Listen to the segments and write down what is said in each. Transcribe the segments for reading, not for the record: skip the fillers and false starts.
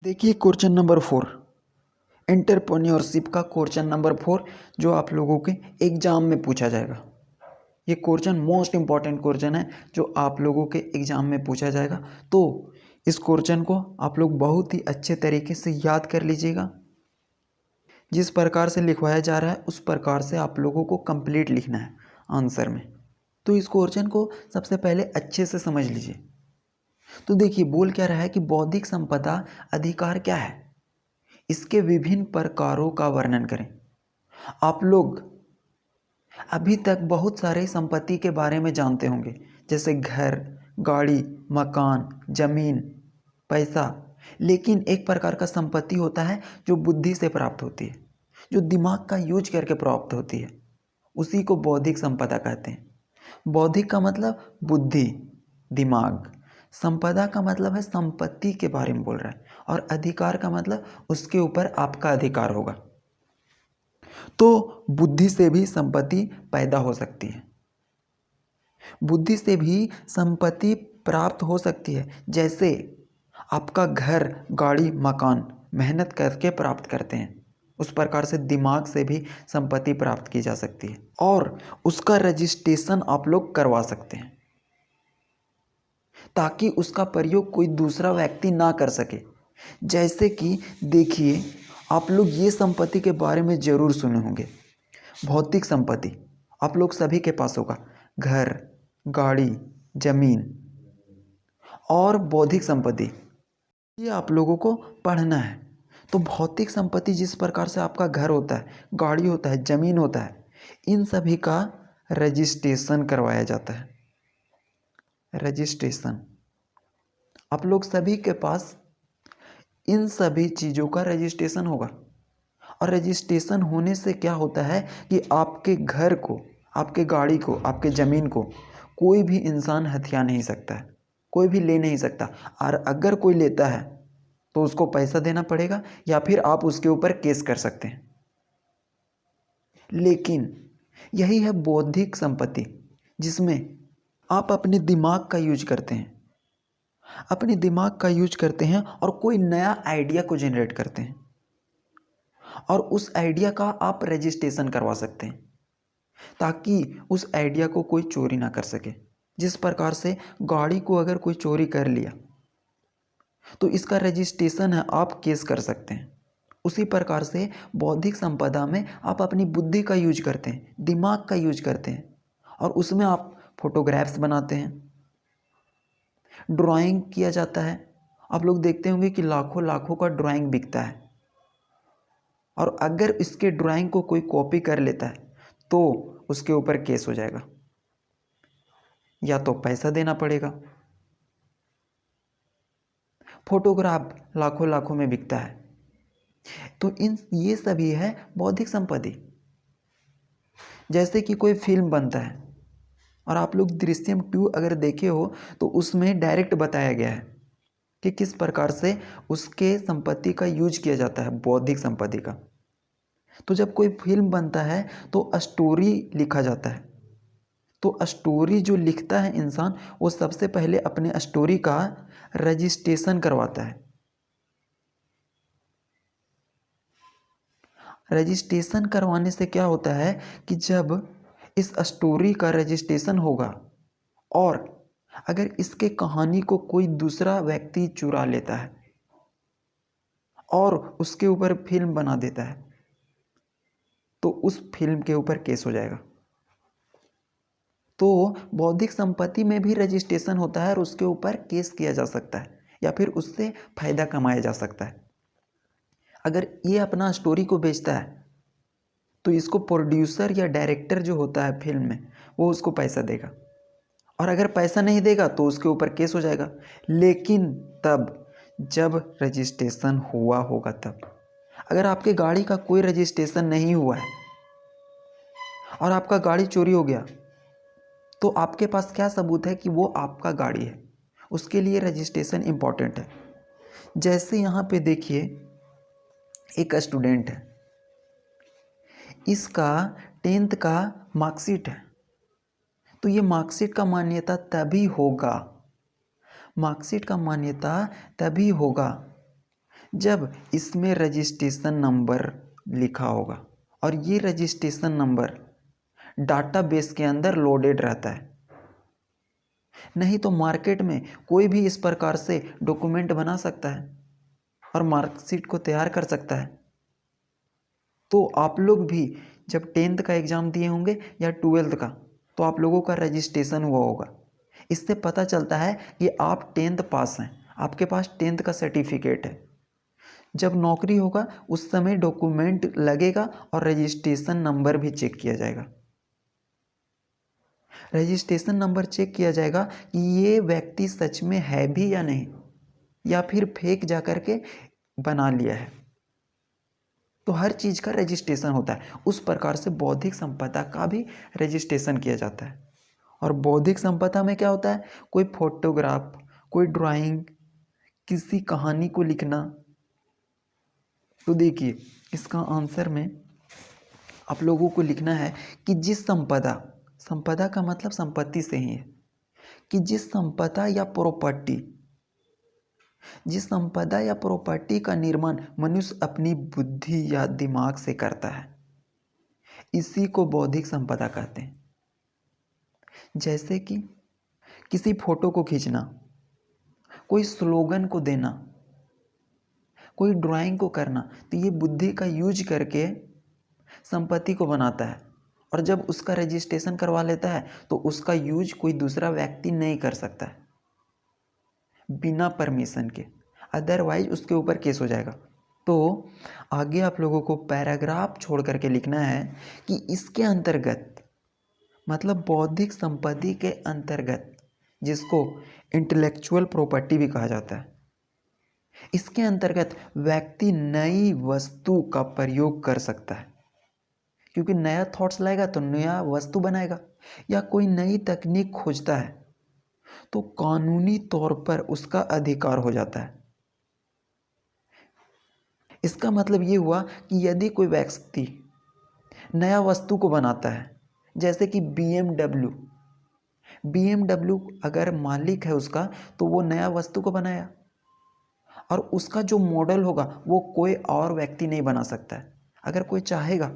देखिए question number 4 entrepreneurship का question number 4 जो आप लोगों के एग्ज़ाम में पूछा जाएगा। ये क्वेश्चन मोस्ट इम्पॉर्टेंट क्वेश्चन है जो आप लोगों के एग्ज़ाम में पूछा जाएगा। तो इस क्वेश्चन को आप लोग बहुत ही अच्छे तरीके से याद कर लीजिएगा। जिस प्रकार से लिखवाया जा रहा है उस प्रकार से आप लोगों को कंप्लीट लिखना है आंसर में। तो इस क्वेश्चन को सबसे पहले अच्छे से समझ लीजिए। तो देखिए बोल क्या रहा है कि बौद्धिक संपदा अधिकार क्या है, इसके विभिन्न प्रकारों का वर्णन करें। आप लोग अभी तक बहुत सारे संपत्ति के बारे में जानते होंगे, जैसे घर, गाड़ी, मकान, जमीन, पैसा। लेकिन एक प्रकार का संपत्ति होता है जो बुद्धि से प्राप्त होती है, जो दिमाग का यूज करके प्राप्त होती है, उसी को बौद्धिक संपदा कहते हैं। बौद्धिक का मतलब बुद्धि, दिमाग। संपदा का मतलब है संपत्ति के बारे में बोल रहा है, और अधिकार का मतलब उसके ऊपर आपका अधिकार होगा। तो बुद्धि से भी संपत्ति पैदा हो सकती है, बुद्धि से भी संपत्ति प्राप्त हो सकती है। जैसे आपका घर, गाड़ी, मकान मेहनत करके प्राप्त करते हैं, उस प्रकार से दिमाग से भी संपत्ति प्राप्त की जा सकती है और उसका रजिस्ट्रेशन आप लोग करवा सकते हैं ताकि उसका प्रयोग कोई दूसरा व्यक्ति ना कर सके। जैसे कि देखिए, आप लोग ये संपत्ति के बारे में ज़रूर सुने होंगे, भौतिक संपत्ति आप लोग सभी के पास होगा, घर, गाड़ी, जमीन। और बौद्धिक संपत्ति ये आप लोगों को पढ़ना है। तो भौतिक संपत्ति जिस प्रकार से आपका घर होता है, गाड़ी होता है, जमीन होता है, इन सभी का रजिस्ट्रेशन करवाया जाता है। रजिस्ट्रेशन आप लोग सभी के पास इन सभी चीज़ों का रजिस्ट्रेशन होगा। और रजिस्ट्रेशन होने से क्या होता है कि आपके घर को, आपके गाड़ी को, आपके ज़मीन को कोई भी इंसान हथिया नहीं सकता है, कोई भी ले नहीं सकता। और अगर कोई लेता है तो उसको पैसा देना पड़ेगा या फिर आप उसके ऊपर केस कर सकते हैं। लेकिन यही है बौद्धिक संपत्ति, जिसमें आप अपने दिमाग का यूज करते हैं, अपने दिमाग का यूज करते हैं और कोई नया आइडिया को जनरेट करते हैं और उस आइडिया का आप रजिस्ट्रेशन करवा सकते हैं ताकि उस आइडिया को कोई चोरी ना कर सके। जिस प्रकार से गाड़ी को अगर कोई चोरी कर लिया तो इसका रजिस्ट्रेशन है, आप केस कर सकते हैं। उसी प्रकार से बौद्धिक संपदा में आप अपनी बुद्धि का यूज करते हैं, दिमाग का यूज करते हैं और उसमें आप फोटोग्राफ्स बनाते हैं, ड्राइंग किया जाता है। आप लोग देखते होंगे कि लाखों लाखों का ड्राइंग बिकता है और अगर इसके ड्राइंग को कोई कॉपी कर लेता है तो उसके ऊपर केस हो जाएगा या तो पैसा देना पड़ेगा। फोटोग्राफ लाखों लाखों में बिकता है। तो ये सभी है बौद्धिक संपत्ति। जैसे कि कोई फिल्म बनता है और आप लोग दृश्यम 2 अगर देखे हो तो उसमें डायरेक्ट बताया गया है कि किस प्रकार से उसके संपत्ति का यूज किया जाता है, बौद्धिक संपत्ति का। तो जब कोई फिल्म बनता है तो स्टोरी लिखा जाता है। तो स्टोरी जो लिखता है इंसान, वो सबसे पहले अपने स्टोरी का रजिस्ट्रेशन करवाता है। रजिस्ट्रेशन करवाने से क्या होता है कि जब इस स्टोरी का रजिस्ट्रेशन होगा और अगर इसके कहानी को कोई दूसरा व्यक्ति चुरा लेता है और उसके ऊपर फिल्म बना देता है तो उस फिल्म के ऊपर केस हो जाएगा। तो बौद्धिक संपत्ति में भी रजिस्ट्रेशन होता है और उसके ऊपर केस किया जा सकता है या फिर उससे फायदा कमाया जा सकता है। अगर ये अपना स्टोरी को बेचता है तो इसको प्रोड्यूसर या डायरेक्टर जो होता है फिल्म में, वो उसको पैसा देगा और अगर पैसा नहीं देगा तो उसके ऊपर केस हो जाएगा। लेकिन तब जब रजिस्ट्रेशन हुआ होगा तब। अगर आपके गाड़ी का कोई रजिस्ट्रेशन नहीं हुआ है और आपका गाड़ी चोरी हो गया तो आपके पास क्या सबूत है कि वो आपका गाड़ी है? उसके लिए रजिस्ट्रेशन इम्पॉर्टेंट है। जैसे यहाँ पे देखिए, एक स्टूडेंट है, इसका 10th का मार्कशीट है, तो ये मार्कशीट का मान्यता तभी होगा, मार्कशीट का मान्यता तभी होगा जब इसमें रजिस्ट्रेशन नंबर लिखा होगा और ये रजिस्ट्रेशन नंबर डाटाबेस के अंदर लोडेड रहता है। नहीं तो मार्केट में कोई भी इस प्रकार से डॉक्यूमेंट बना सकता है और मार्कशीट को तैयार कर सकता है। तो आप लोग भी जब 10th का एग्ज़ाम दिए होंगे या 12th का, तो आप लोगों का रजिस्ट्रेशन हुआ होगा। इससे पता चलता है कि आप 10th पास हैं, आपके पास 10th का सर्टिफिकेट है। जब नौकरी होगा उस समय डॉक्यूमेंट लगेगा और रजिस्ट्रेशन नंबर भी चेक किया जाएगा। रजिस्ट्रेशन नंबर चेक किया जाएगा कि ये व्यक्ति सच में है भी या नहीं, या फिर फेक जा कर के बना लिया है। तो हर चीज़ का रजिस्ट्रेशन होता है। उस प्रकार से बौद्धिक संपदा का भी रजिस्ट्रेशन किया जाता है। और बौद्धिक संपदा में क्या होता है? कोई फोटोग्राफ, कोई ड्राइंग, किसी कहानी को लिखना। तो देखिए इसका आंसर में आप लोगों को लिखना है कि जिस संपदा, संपदा का मतलब संपत्ति से ही है, कि जिस संपदा या प्रॉपर्टी, जिस संपदा या प्रॉपर्टी का निर्माण मनुष्य अपनी बुद्धि या दिमाग से करता है, इसी को बौद्धिक संपदा कहते हैं। जैसे कि किसी फोटो को खींचना, कोई स्लोगन को देना, कोई ड्राइंग को करना, तो ये बुद्धि का यूज करके संपत्ति को बनाता है। और जब उसका रजिस्ट्रेशन करवा लेता है तो उसका यूज कोई दूसरा व्यक्ति नहीं कर सकता है बिना परमिशन के, अदरवाइज उसके ऊपर केस हो जाएगा। तो आगे आप लोगों को पैराग्राफ छोड़ करके लिखना है कि इसके अंतर्गत, मतलब बौद्धिक संपत्ति के अंतर्गत, जिसको इंटेलेक्चुअल प्रॉपर्टी भी कहा जाता है, इसके अंतर्गत व्यक्ति नई वस्तु का प्रयोग कर सकता है, क्योंकि नया थॉट्स लाएगा तो नया वस्तु बनाएगा, या कोई नई तकनीक खोजता है तो कानूनी तौर पर उसका अधिकार हो जाता है। इसका मतलब ये हुआ कि यदि कोई व्यक्ति नया वस्तु को बनाता है, जैसे कि BMW अगर मालिक है उसका, तो वो नया वस्तु को बनाया और उसका जो मॉडल होगा वो कोई और व्यक्ति नहीं बना सकता है। अगर कोई चाहेगा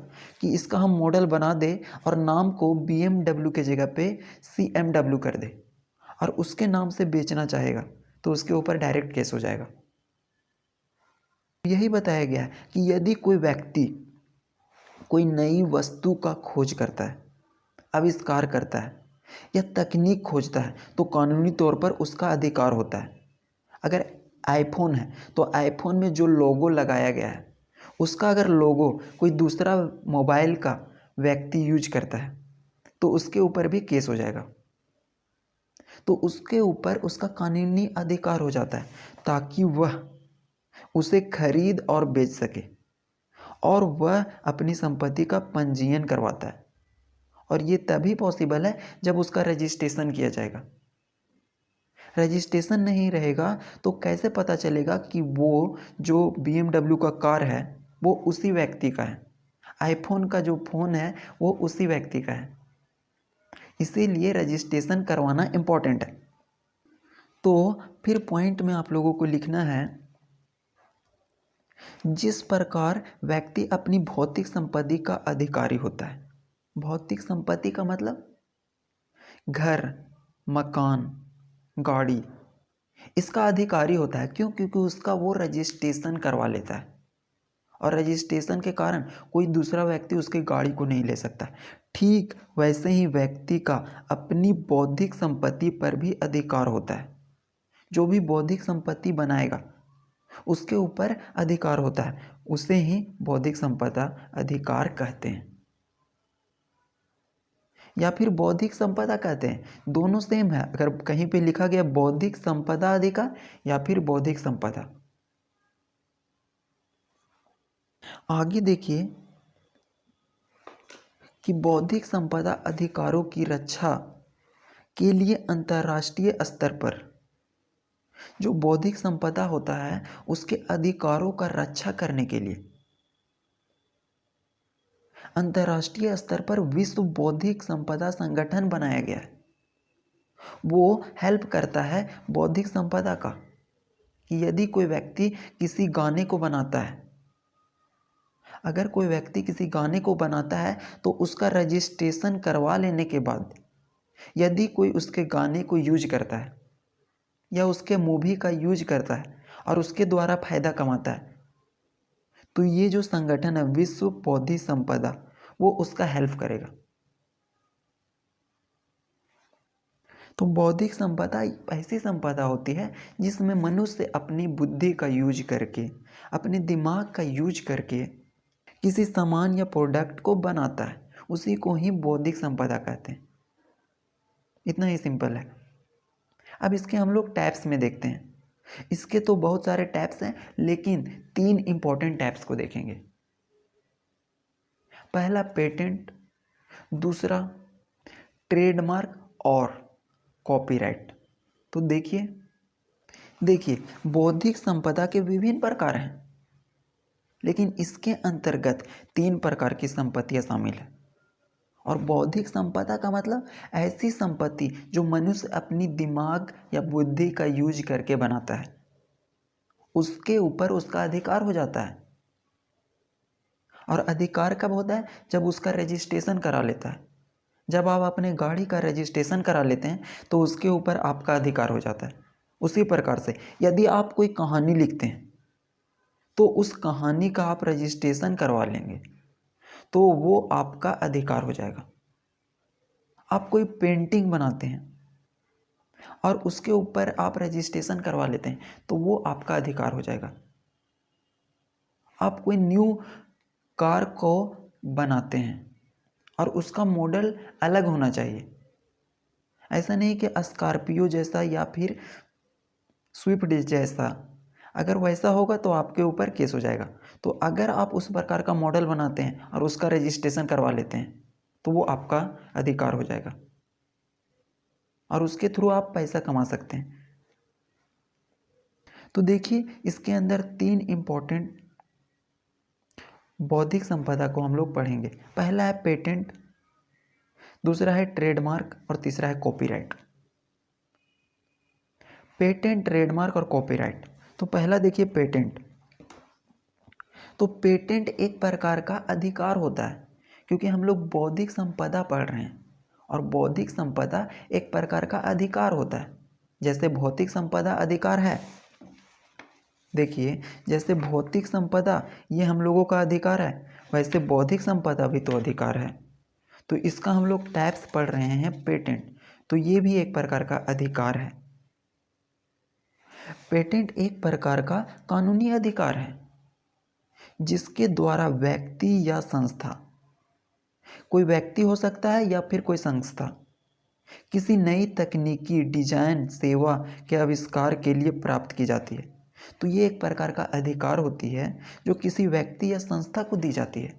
कि इसका हम मॉडल बना दे और नाम को BMW के जगह पे CMW कर दे और उसके नाम से बेचना चाहेगा, तो उसके ऊपर डायरेक्ट केस हो जाएगा। यही बताया गया है कि यदि कोई व्यक्ति कोई नई वस्तु का खोज करता है, आविष्कार करता है या तकनीक खोजता है, तो कानूनी तौर पर उसका अधिकार होता है। अगर आईफोन है तो आईफोन में जो लोगो लगाया गया है, उसका अगर लोगो कोई दूसरा मोबाइल का व्यक्ति यूज करता है तो उसके ऊपर भी केस हो जाएगा। तो उसके ऊपर उसका कानूनी अधिकार हो जाता है ताकि वह उसे खरीद और बेच सके, और वह अपनी संपत्ति का पंजीयन करवाता है। और ये तभी पॉसिबल है जब उसका रजिस्ट्रेशन किया जाएगा। रजिस्ट्रेशन नहीं रहेगा तो कैसे पता चलेगा कि वो जो BMW का कार है वो उसी व्यक्ति का है, आईफोन का जो फ़ोन है वो उसी व्यक्ति का है। इसीलिए रजिस्ट्रेशन करवाना इम्पोर्टेंट है। तो फिर पॉइंट में आप लोगों को लिखना है, जिस प्रकार व्यक्ति अपनी भौतिक संपत्ति का अधिकारी होता है। भौतिक संपत्ति का मतलब घर, मकान, गाड़ी, इसका अधिकारी होता है। क्यों? क्योंकि उसका वो रजिस्ट्रेशन करवा लेता है और रजिस्ट्रेशन के कारण कोई दूसरा व्यक्ति उसकी गाड़ी को नहीं ले सकता। ठीक वैसे ही व्यक्ति का अपनी बौद्धिक संपत्ति पर भी अधिकार होता है। जो भी बौद्धिक संपत्ति बनाएगा उसके ऊपर अधिकार होता है, उसे ही बौद्धिक संपदा अधिकार कहते हैं या फिर बौद्धिक संपदा कहते हैं। दोनों सेम है। अगर कहीं पे लिखा गया बौद्धिक संपदा अधिकार या फिर बौद्धिक संपदा। आगे देखिए कि बौद्धिक संपदा अधिकारों की रक्षा के लिए अंतर्राष्ट्रीय स्तर पर जो बौद्धिक संपदा होता है उसके अधिकारों का रक्षा करने के लिए अंतर्राष्ट्रीय स्तर पर विश्व बौद्धिक संपदा संगठन बनाया गया है। वो हेल्प करता है बौद्धिक संपदा का, कि यदि कोई व्यक्ति किसी गाने को बनाता है, अगर कोई व्यक्ति किसी गाने को बनाता है तो उसका रजिस्ट्रेशन करवा लेने के बाद यदि कोई उसके गाने को यूज करता है या उसके मूवी का यूज करता है और उसके द्वारा फायदा कमाता है, तो ये जो संगठन है विश्व बौद्धिक संपदा, वो उसका हेल्प करेगा। तो बौद्धिक संपदा ऐसी संपदा होती है जिसमें मनुष्य अपनी बुद्धि का यूज करके, अपने दिमाग का यूज करके किसी सामान या प्रोडक्ट को बनाता है, उसी को ही बौद्धिक संपदा कहते हैं। इतना ही सिंपल है। अब इसके हम लोग टैप्स में देखते हैं। इसके तो बहुत सारे टैप्स हैं, लेकिन 3 इंपॉर्टेंट टैप्स को देखेंगे। पहला पेटेंट, दूसरा ट्रेडमार्क और कॉपीराइट। तो देखिए बौद्धिक संपदा के विभिन्न प्रकार हैं, लेकिन इसके अंतर्गत 3 प्रकार की संपत्तियां शामिल हैं। और बौद्धिक संपदा का मतलब ऐसी संपत्ति जो मनुष्य अपनी दिमाग या बुद्धि का यूज करके बनाता है, उसके ऊपर उसका अधिकार हो जाता है। और अधिकार कब होता है? जब उसका रजिस्ट्रेशन करा लेता है। जब आप अपने गाड़ी का रजिस्ट्रेशन करा लेते हैं तो उसके ऊपर आपका अधिकार हो जाता है। उसी प्रकार से यदि आप कोई कहानी लिखते हैं तो उस कहानी का आप रजिस्ट्रेशन करवा लेंगे तो वो आपका अधिकार हो जाएगा। आप कोई पेंटिंग बनाते हैं और उसके ऊपर आप रजिस्ट्रेशन करवा लेते हैं तो वो आपका अधिकार हो जाएगा। आप कोई न्यू कार को बनाते हैं और उसका मॉडल अलग होना चाहिए। ऐसा नहीं कि स्कॉर्पियो जैसा या फिर स्विफ्ट जैसा, अगर वैसा होगा तो आपके ऊपर केस हो जाएगा। तो अगर आप उस प्रकार का मॉडल बनाते हैं और उसका रजिस्ट्रेशन करवा लेते हैं तो वो आपका अधिकार हो जाएगा और उसके थ्रू आप पैसा कमा सकते हैं। तो देखिए इसके अंदर 3 इंपॉर्टेंट बौद्धिक संपदा को हम लोग पढ़ेंगे। पहला है पेटेंट, दूसरा है ट्रेडमार्क और तीसरा है कॉपीराइट। पेटेंट, ट्रेडमार्क और कॉपीराइट। तो पहला देखिए पेटेंट। तो पेटेंट एक प्रकार का अधिकार होता है, क्योंकि हम लोग बौद्धिक संपदा पढ़ रहे हैं और बौद्धिक संपदा एक प्रकार का अधिकार होता है। जैसे भौतिक संपदा अधिकार है, देखिए जैसे भौतिक संपदा ये हम लोगों का अधिकार है, वैसे बौद्धिक संपदा भी तो अधिकार है। तो इसका हम लोग टाइप्स पढ़ रहे हैं पेटेंट, तो ये भी एक प्रकार का अधिकार है। पेटेंट एक प्रकार का कानूनी अधिकार है जिसके द्वारा व्यक्ति या संस्था, कोई व्यक्ति हो सकता है या फिर कोई संस्था, किसी नई तकनीकी, डिजाइन, सेवा के आविष्कार के लिए प्राप्त की जाती है। तो ये एक प्रकार का अधिकार होती है जो किसी व्यक्ति या संस्था को दी जाती है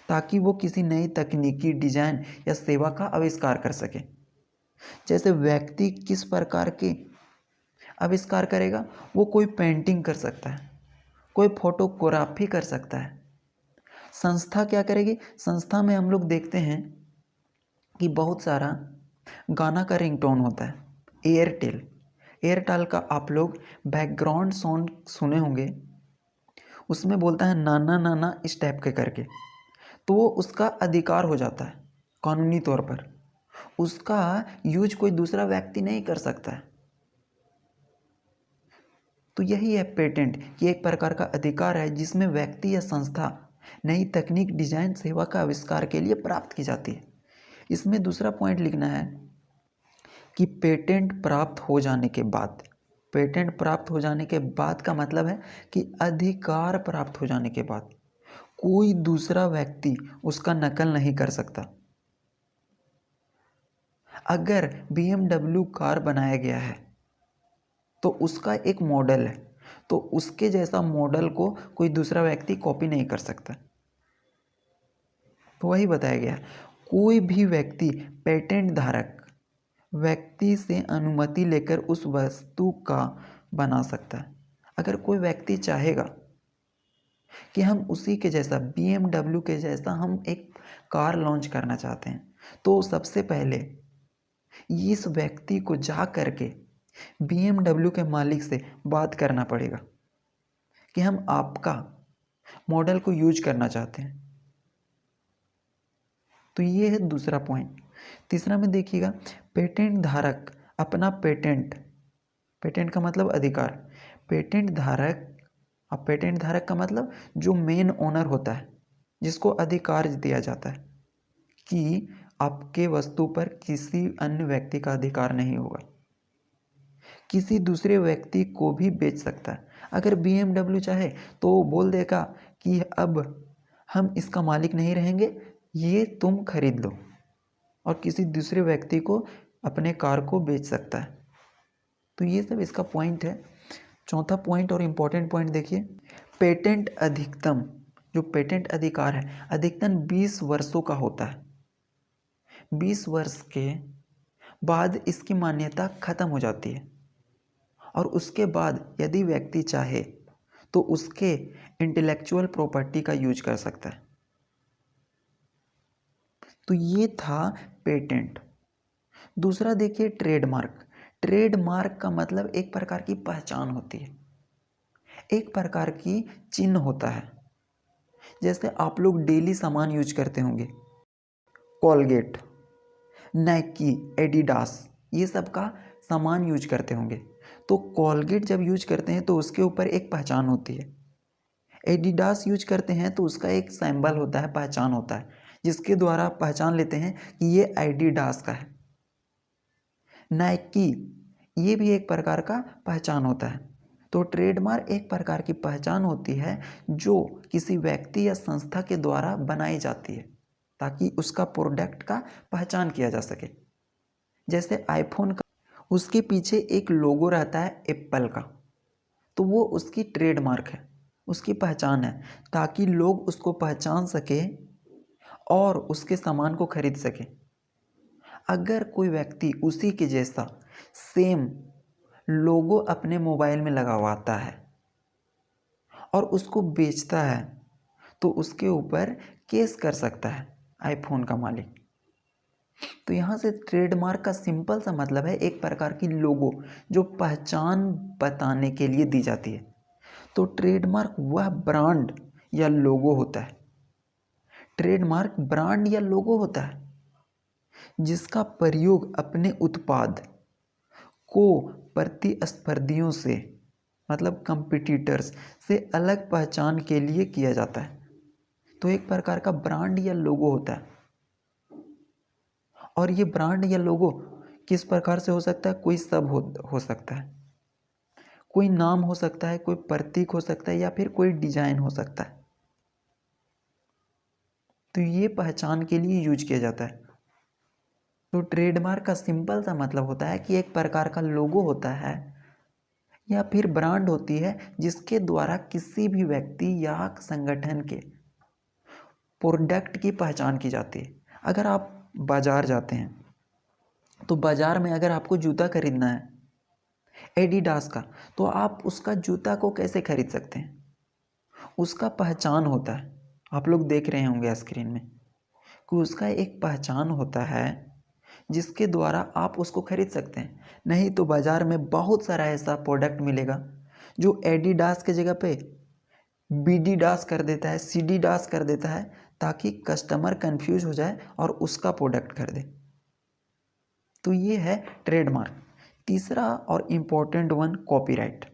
ताकि वो किसी नई तकनीकी, डिजाइन या सेवा का आविष्कार कर सके। जैसे व्यक्ति किस प्रकार के आविष्कार करेगा? वो कोई पेंटिंग कर सकता है, कोई फोटोग्राफी कर सकता है। संस्था क्या करेगी? संस्था में हम लोग देखते हैं कि बहुत सारा गाना का रिंगटोन होता है। एयरटेल का आप लोग बैकग्राउंड साउंड सुने होंगे, उसमें बोलता है नाना नाना इस टाइप के करके, तो वो उसका अधिकार हो जाता है कानूनी तौर पर। उसका यूज कोई दूसरा व्यक्ति नहीं कर सकता है। तो यही है पेटेंट, ये एक प्रकार का अधिकार है जिसमें व्यक्ति या संस्था नई तकनीक, डिजाइन, सेवा का आविष्कार के लिए प्राप्त की जाती है। इसमें दूसरा पॉइंट लिखना है कि पेटेंट प्राप्त हो जाने के बाद, पेटेंट प्राप्त हो जाने के बाद का मतलब है कि अधिकार प्राप्त हो जाने के बाद कोई दूसरा व्यक्ति उसका नकल नहीं कर सकता। अगर BMW कार बनाया गया है तो उसका एक मॉडल है, तो उसके जैसा मॉडल को कोई दूसरा व्यक्ति कॉपी नहीं कर सकता। तो वही बताया गया, कोई भी व्यक्ति पेटेंट धारक व्यक्ति से अनुमति लेकर उस वस्तु का बना सकता है। अगर कोई व्यक्ति चाहेगा कि हम उसी के जैसा, BMW के जैसा हम एक कार लॉन्च करना चाहते हैं, तो सबसे पहले इस व्यक्ति को जा करके BMW के मालिक से बात करना पड़ेगा कि हम आपका मॉडल को यूज करना चाहते हैं। तो ये है दूसरा पॉइंट। तीसरा में देखिएगा, पेटेंट धारक अपना पेटेंट, पेटेंट का मतलब अधिकार, पेटेंट धारक, अब पेटेंट धारक का मतलब जो मेन ओनर होता है, जिसको अधिकार दिया जाता है कि आपके वस्तु पर किसी अन्य व्यक्ति का अधिकार नहीं होगा, किसी दूसरे व्यक्ति को भी बेच सकता है। अगर BMW चाहे तो वो बोल देगा कि अब हम इसका मालिक नहीं रहेंगे, ये तुम खरीद लो, और किसी दूसरे व्यक्ति को अपने कार को बेच सकता है। तो ये सब इसका पॉइंट है। चौथा पॉइंट और इम्पोर्टेंट पॉइंट देखिए, पेटेंट अधिकतम, जो पेटेंट अधिकार है अधिकतम 20 वर्षों का होता है। 20 वर्ष के बाद इसकी मान्यता खत्म हो जाती है, और उसके बाद यदि व्यक्ति चाहे तो उसके इंटेलेक्चुअल प्रॉपर्टी का यूज कर सकता है। तो ये था पेटेंट। दूसरा देखिए, ट्रेडमार्क। ट्रेडमार्क का मतलब एक प्रकार की पहचान होती है, एक प्रकार की चिन्ह होता है। जैसे आप लोग डेली सामान यूज करते होंगे, कोलगेट, नाइकी, एडिडास, ये सब का सामान यूज करते होंगे। तो कोलगेट जब यूज करते हैं तो उसके ऊपर एक पहचान होती है। एडिडास यूज करते हैं तो उसका एक सिंबल होता है, पहचान होता है, जिसके द्वारा आप पहचान लेते हैं कि ये एडिडास का है। नाइकी, ये भी एक प्रकार का पहचान होता है। तो ट्रेडमार्क एक प्रकार की पहचान होती है जो किसी व्यक्ति या संस्था के द्वारा बनाई जाती है ताकि उसका प्रोडक्ट का पहचान किया जा सके। जैसे आईफोन का, उसके पीछे एक लोगो रहता है एप्पल का, तो वो उसकी ट्रेडमार्क है, उसकी पहचान है, ताकि लोग उसको पहचान सके और उसके सामान को खरीद सके। अगर कोई व्यक्ति उसी के जैसा सेम लोगो अपने मोबाइल में लगवाता है और उसको बेचता है तो उसके ऊपर केस कर सकता है आईफोन का मालिक। तो यहाँ से ट्रेडमार्क का सिंपल सा मतलब है एक प्रकार की लोगो जो पहचान बताने के लिए दी जाती है। तो ट्रेडमार्क वह ब्रांड या लोगो होता है, ट्रेडमार्क ब्रांड या लोगो होता है जिसका प्रयोग अपने उत्पाद को प्रतिस्पर्धियों से, मतलब कंपटीटर्स से अलग पहचान के लिए किया जाता है। तो एक प्रकार का ब्रांड या लोगो होता है। और ये ब्रांड या लोगो किस प्रकार से हो सकता है? कोई सब हो सकता है, कोई नाम हो सकता है, कोई प्रतीक हो सकता है, या फिर कोई डिजाइन हो सकता है। तो ये पहचान के लिए यूज किया जाता है। तो ट्रेडमार्क का सिंपल सा मतलब होता है कि एक प्रकार का लोगो होता है या फिर ब्रांड होती है जिसके द्वारा किसी भी व्यक्ति या संगठन के प्रोडक्ट की पहचान की जाती है। अगर आप बाजार जाते हैं तो बाजार में अगर आपको जूता खरीदना है एडिडास का, तो आप उसका जूता को कैसे खरीद सकते हैं? उसका पहचान होता है, आप लोग देख रहे होंगे स्क्रीन में कि उसका एक पहचान होता है जिसके द्वारा आप उसको खरीद सकते हैं। नहीं तो बाज़ार में बहुत सारा ऐसा प्रोडक्ट मिलेगा जो एडिडास के जगह पे बीडीडास कर देता है, सीडीडास कर देता है, ताकि कस्टमर कंफ्यूज हो जाए और उसका प्रोडक्ट खरीदे। तो ये है ट्रेडमार्क। तीसरा और इम्पोर्टेंट वन, कॉपीराइट।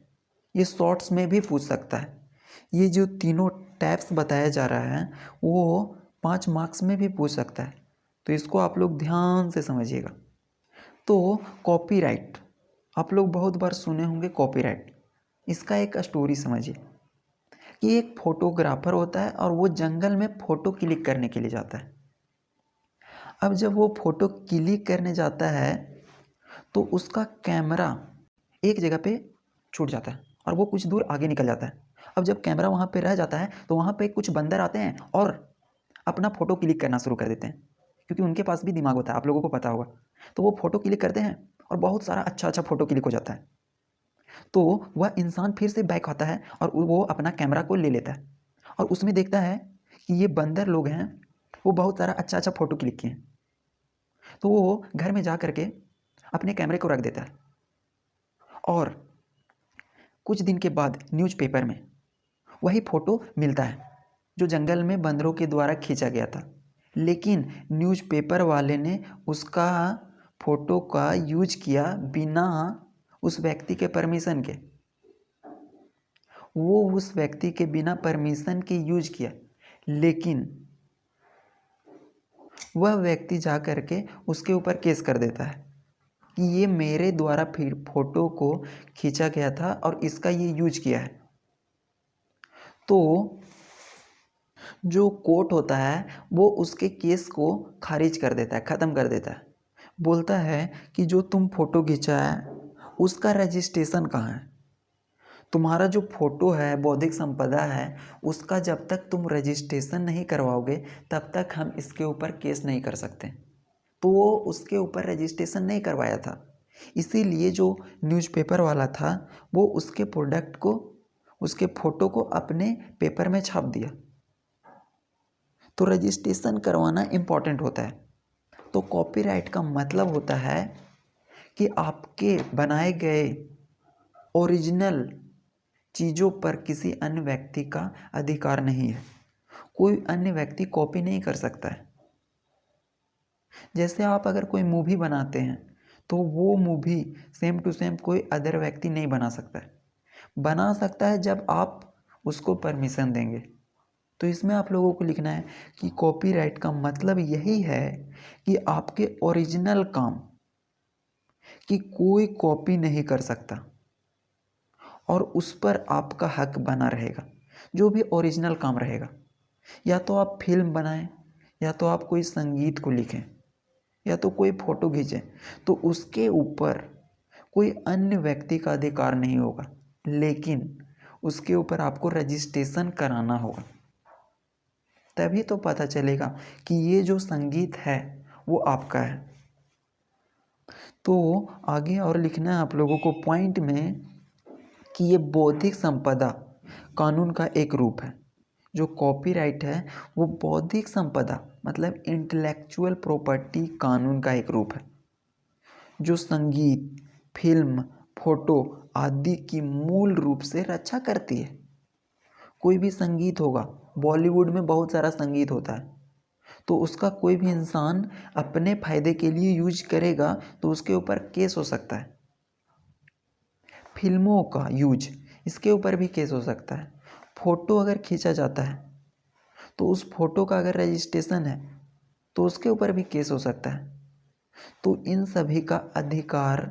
ये शॉर्ट्स में भी पूछ सकता है। ये जो तीनों टैब्स बताया जा रहा है वो 5 मार्क्स में भी पूछ सकता है, तो इसको आप लोग ध्यान से समझिएगा। तो कॉपीराइट आप लोग बहुत बार सुने होंगे। कॉपीराइट, इसका एक स्टोरी समझिए कि एक फोटोग्राफर होता है और वो जंगल में फ़ोटो क्लिक करने के लिए जाता है। अब जब वो फ़ोटो क्लिक करने जाता है तो उसका कैमरा एक जगह पे छूट जाता है और वो कुछ दूर आगे निकल जाता है। अब जब कैमरा वहाँ पे रह जाता है तो वहाँ पे कुछ बंदर आते हैं और अपना फ़ोटो क्लिक करना शुरू कर देते हैं, क्योंकि उनके पास भी दिमाग होता है, आप लोगों को पता होगा। तो वो फ़ोटो क्लिक करते हैं और बहुत सारा अच्छा अच्छा फ़ोटो क्लिक हो जाता है। तो वह इंसान फिर से बैक आता है और वो अपना कैमरा को ले लेता है और उसमें देखता है कि ये बंदर लोग हैं, वो बहुत सारा अच्छा अच्छा फ़ोटो क्लिक किए हैं। तो वो घर में जा कर के अपने कैमरे को रख देता है और कुछ दिन के बाद न्यूज़पेपर में वही फ़ोटो मिलता है जो जंगल में बंदरों के द्वारा खींचा गया था, लेकिन न्यूज़पेपर वाले ने उसका फ़ोटो का यूज किया बिना उस व्यक्ति के परमिशन के। वो उस व्यक्ति के बिना परमिशन के यूज किया, लेकिन वह व्यक्ति जा कर के उसके ऊपर केस कर देता है कि ये मेरे द्वारा फिर फ़ोटो को खींचा गया था और इसका ये यूज किया है। तो जो कोर्ट होता है वो उसके केस को खारिज कर देता है, ख़त्म कर देता है। बोलता है कि जो तुम फ़ोटो खींचा है उसका रजिस्ट्रेशन कहाँ है। तुम्हारा जो फ़ोटो है, बौद्धिक संपदा है, उसका जब तक तुम रजिस्ट्रेशन नहीं करवाओगे तब तक हम इसके ऊपर केस नहीं कर सकते। तो वो उसके ऊपर रजिस्ट्रेशन नहीं करवाया था, इसीलिए जो न्यूज़पेपर वाला था वो उसके प्रोडक्ट को, उसके फ़ोटो को अपने पेपर में छाप दिया। तो रजिस्ट्रेशन करवाना इम्पॉर्टेंट होता है। तो कॉपीराइट का मतलब होता है कि आपके बनाए गए ओरिजिनल चीज़ों पर किसी अन्य व्यक्ति का अधिकार नहीं है। कोई अन्य व्यक्ति कॉपी नहीं कर सकता है। जैसे आप अगर कोई मूवी बनाते हैं तो वो मूवी सेम टू सेम कोई अदर व्यक्ति नहीं बना सकता है। बना सकता है जब आप उसको परमिशन देंगे। तो इसमें आप लोगों को लिखना है कि कॉपीराइट का मतलब यही है कि आपके ओरिजिनल काम की कोई कॉपी नहीं कर सकता और उस पर आपका हक बना रहेगा, जो भी ओरिजिनल काम रहेगा। या तो आप फिल्म बनाएं, या तो आप कोई संगीत को लिखें, या तो कोई फ़ोटो खींचें, तो उसके ऊपर कोई अन्य व्यक्ति का अधिकार नहीं होगा, लेकिन उसके ऊपर आपको रजिस्ट्रेशन कराना होगा। तभी तो पता चलेगा कि ये जो संगीत है वो आपका है। तो आगे और लिखना है आप लोगों को पॉइंट में कि ये बौद्धिक संपदा कानून का एक रूप है। जो कॉपीराइट है वो बौद्धिक संपदा मतलब इंटेलेक्चुअल प्रॉपर्टी कानून का एक रूप है, जो संगीत, फिल्म, फोटो आदि की मूल रूप से रक्षा करती है। कोई भी संगीत होगा, बॉलीवुड में बहुत सारा संगीत होता है, तो उसका कोई भी इंसान अपने फ़ायदे के लिए यूज करेगा तो उसके ऊपर केस हो सकता है। फिल्मों का यूज, इसके ऊपर भी केस हो सकता है। फ़ोटो अगर खींचा जाता है तो उस फोटो का अगर रजिस्ट्रेशन है तो उसके ऊपर भी केस हो सकता है। तो इन सभी का अधिकार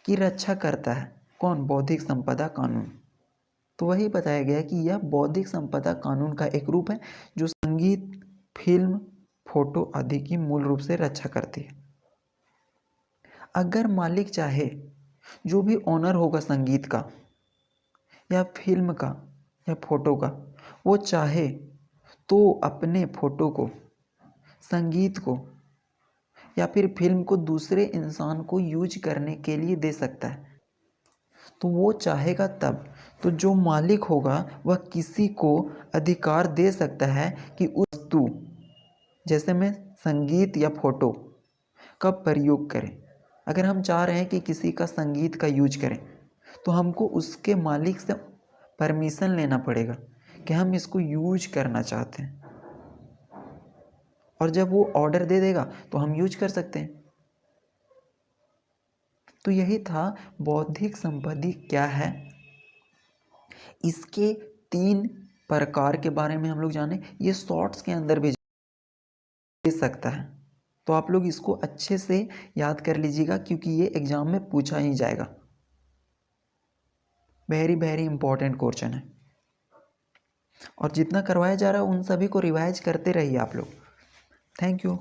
की रक्षा करता है कौन? बौद्धिक संपदा कानून। तो वही बताया गया कि यह बौद्धिक संपदा कानून का एक रूप है जो संगीत, फिल्म, फोटो आदि की मूल रूप से रक्षा करती है। अगर मालिक चाहे, जो भी ओनर होगा संगीत का या फिल्म का या फोटो का, वो चाहे तो अपने फोटो को, संगीत को या फिर फिल्म को दूसरे इंसान को यूज करने के लिए दे सकता है। तो वो चाहेगा तब। तो जो मालिक होगा वह किसी को अधिकार दे सकता है कि उस वस्तु, जैसे में संगीत या फोटो का प्रयोग करें। अगर हम चाह रहे हैं कि किसी का संगीत का यूज करें तो हमको उसके मालिक से परमिशन लेना पड़ेगा कि हम इसको यूज करना चाहते हैं, और जब वो ऑर्डर दे देगा तो हम यूज कर सकते हैं। तो यही था बौद्धिक संपत्ति क्या है, इसके 3 प्रकार के बारे में हम लोग जाने। ये शॉर्ट्स के अंदर भी दे सकता है, तो आप लोग इसको अच्छे से याद कर लीजिएगा क्योंकि ये एग्जाम में पूछा ही जाएगा। वेरी वेरी इंपॉर्टेंट क्वेश्चन है, और जितना करवाया जा रहा है उन सभी को रिवाइज करते रहिए आप लोग। Thank you.